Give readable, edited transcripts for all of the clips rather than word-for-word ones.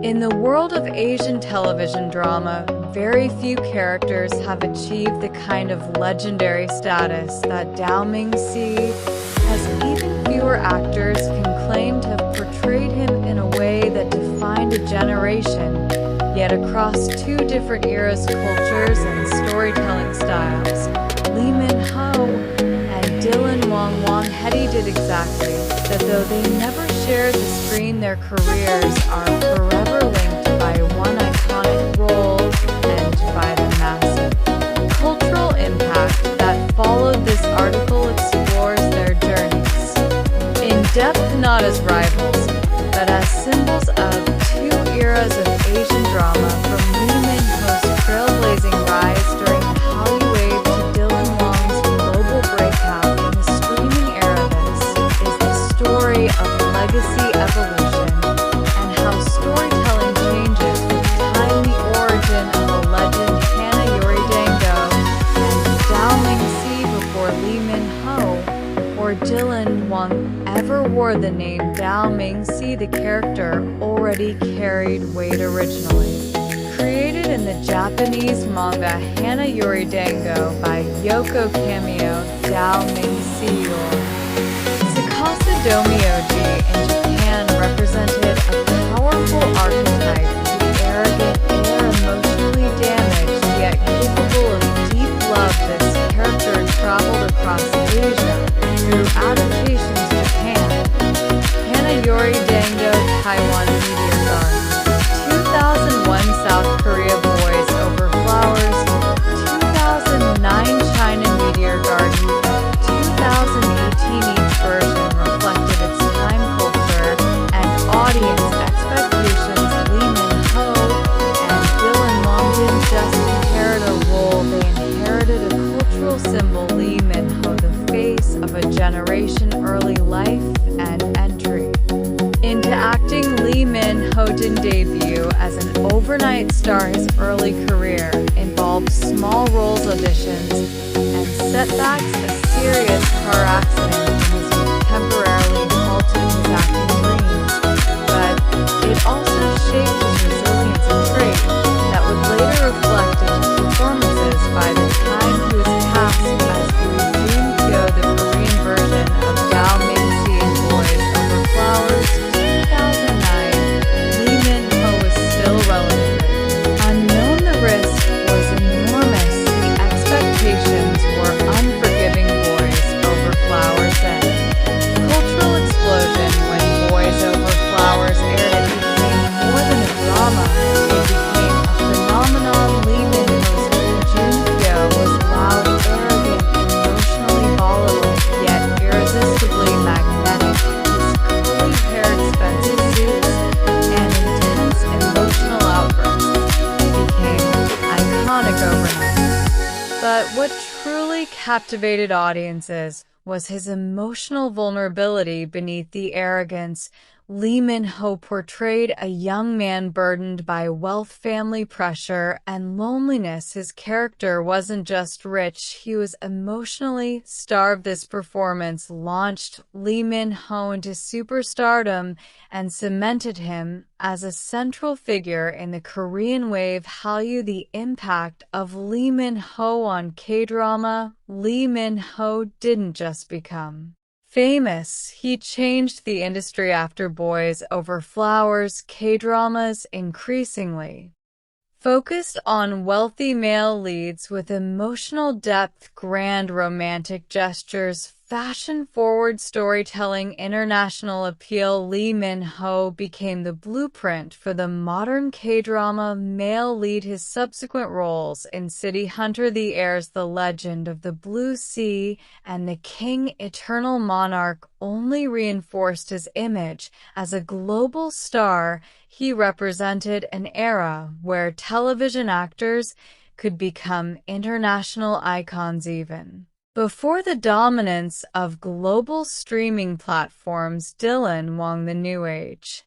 In the world of Asian television drama, very few characters have achieved the kind of legendary status that Dao Ming Si has. Even fewer actors can claim to have portrayed him in a way that defined a generation, yet across two different eras, cultures, and storytelling styles, Lee Min-ho and Dylan Wang Hedy did exactly that. Though they never shared the screen, their careers are forever linked by one iconic role and by the massive cultural impact that followed. This article explores their journeys in depth, not as rivals, but as symbols of two eras of Asian drama, from Lee Min-ho's trailblazing rise during the Hallyu wave to Dylan Wang's global breakout in the streaming era. This is the story of legacy evolution and how storytelling changes with time. The origin of the legend Hana Yori Dango and Dao Ming Si. Before Lee Min-ho or Dylan Wang ever wore the name Dao Ming Si, the character already carried weight. Originally created in the Japanese manga Hana Yori Dango by Yoko Cameo, Dao Ming Si or Tsukasa Domyoji in Japan represented a powerful archetype, the arrogant heir, emotionally damaged yet capable of deep love. This character traveled across Asia through adaptations to Japan, Hana Yori Dango, Taiwan, Meteor Garden, 2001 South Korea, Boys Over Flowers, 2009 China, Meteor Garden, 2018. Each version reflected its time, culture, and audience expectations. Lee Min-ho and Dylan Wang didn't just inherit a role, they inherited a cultural symbol. Lee Min-ho, the face of a generation, early life and entry into acting. Lee Min-ho didn't debut as an overnight star. His early career involved small roles, auditions, and setbacks. A serious car accident in his youth temporarily halted his acting dreams, but it also shaped his resilience and trait that would later reflect in his performances. By the time he was cast as Jun Kyo, the Korean version of Dao Ming Si in Boys Over Flowers, 2009, Lee Min-ho was still relevant. Unknown, the risk was enormous. The expectations were unforgiving. Boys Over Flowers then. Cultural explosion. When Boys Over Flowers aired, it became more than a drama. It became a phenomenon. Lee Min-ho's Jun Kyo was loud, arrogant, emotionally volatile, yet irresistibly magnetic. His curly-haired, expensive suits and intense emotional outbursts became iconic overnight. But what truly captivated audiences was his emotional vulnerability beneath the arrogance. Lee Min-ho portrayed a young man burdened by wealth, family pressure, and loneliness. His character wasn't just rich, he was emotionally starved. This performance launched Lee Min-ho into superstardom and cemented him as a central figure in the Korean wave Hallyu. The impact of Lee Min-ho on K-drama. Lee Min-ho didn't just become famous, he changed the industry. After Boys Over Flowers, K-dramas increasingly focused on wealthy male leads with emotional depth, grand romantic gestures, fashion-forward storytelling, international appeal. Lee Min-ho became the blueprint for the modern K-drama male lead. His subsequent roles in City Hunter, The Heirs, The Legend of the Blue Sea, and The King, Eternal Monarch only reinforced his image as a global star. He represented an era where television actors could become international icons even before the dominance of global streaming platforms. Dylan Wang, the new age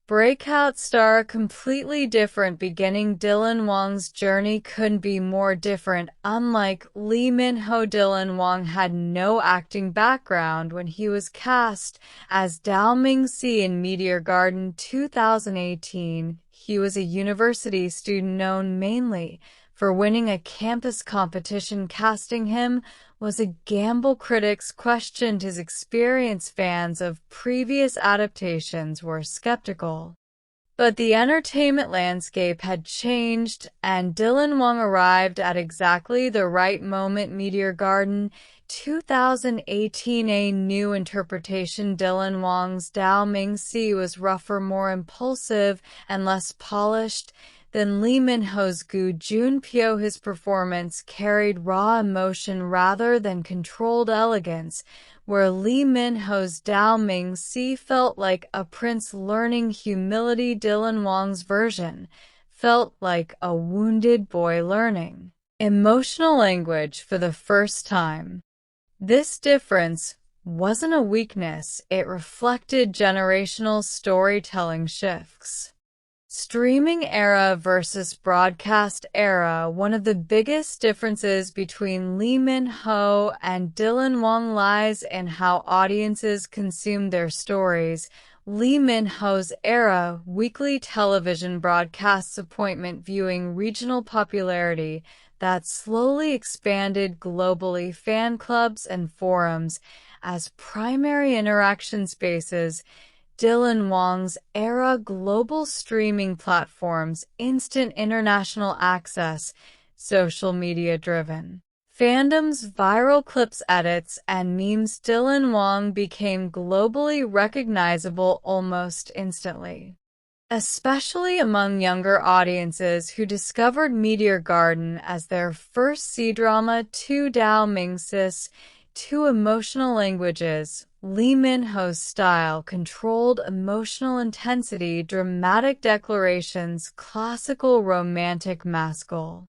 Breakout star, completely different beginning. Dylan Wang's journey couldn't be more different. Unlike Lee Min-ho, Dylan Wang had no acting background when he was cast as Dao Ming Si in Meteor Garden 2018. He was a university student known mainly for winning a campus competition. Casting him was a gamble. Critics questioned his experience. Fans of previous adaptations were skeptical. But the entertainment landscape had changed, and Dylan Wang arrived at exactly the right moment. Meteor Garden 2018, a new interpretation. Dylan Wang's Dao Ming Si was rougher, more impulsive, and less polished than Lee Min-ho's Gu Junpyo. His performance carried raw emotion rather than controlled elegance, where Lee Min-ho's Dao Ming Si felt like a prince learning humility. Dylan Wang's version felt like a wounded boy learning emotional language for the first time. This difference wasn't a weakness, it reflected generational storytelling shifts. Streaming era versus broadcast era. One of the biggest differences between Lee Min-ho and Dylan Wang lies in how audiences consume their stories. Lee Min-ho's era, weekly television broadcasts, appointment viewing, regional popularity that slowly expanded globally, fan clubs and forums as primary interaction spaces. Dylan Wang's era, global streaming platforms, instant international access, social media driven fandoms, viral clips, edits, and memes. Dylan Wang became globally recognizable almost instantly, especially among younger audiences who discovered Meteor Garden as their first C-drama. To Dao Ming Si, two emotional languages. Lee Min-ho's style, controlled emotional intensity, dramatic declarations, classical romantic masculine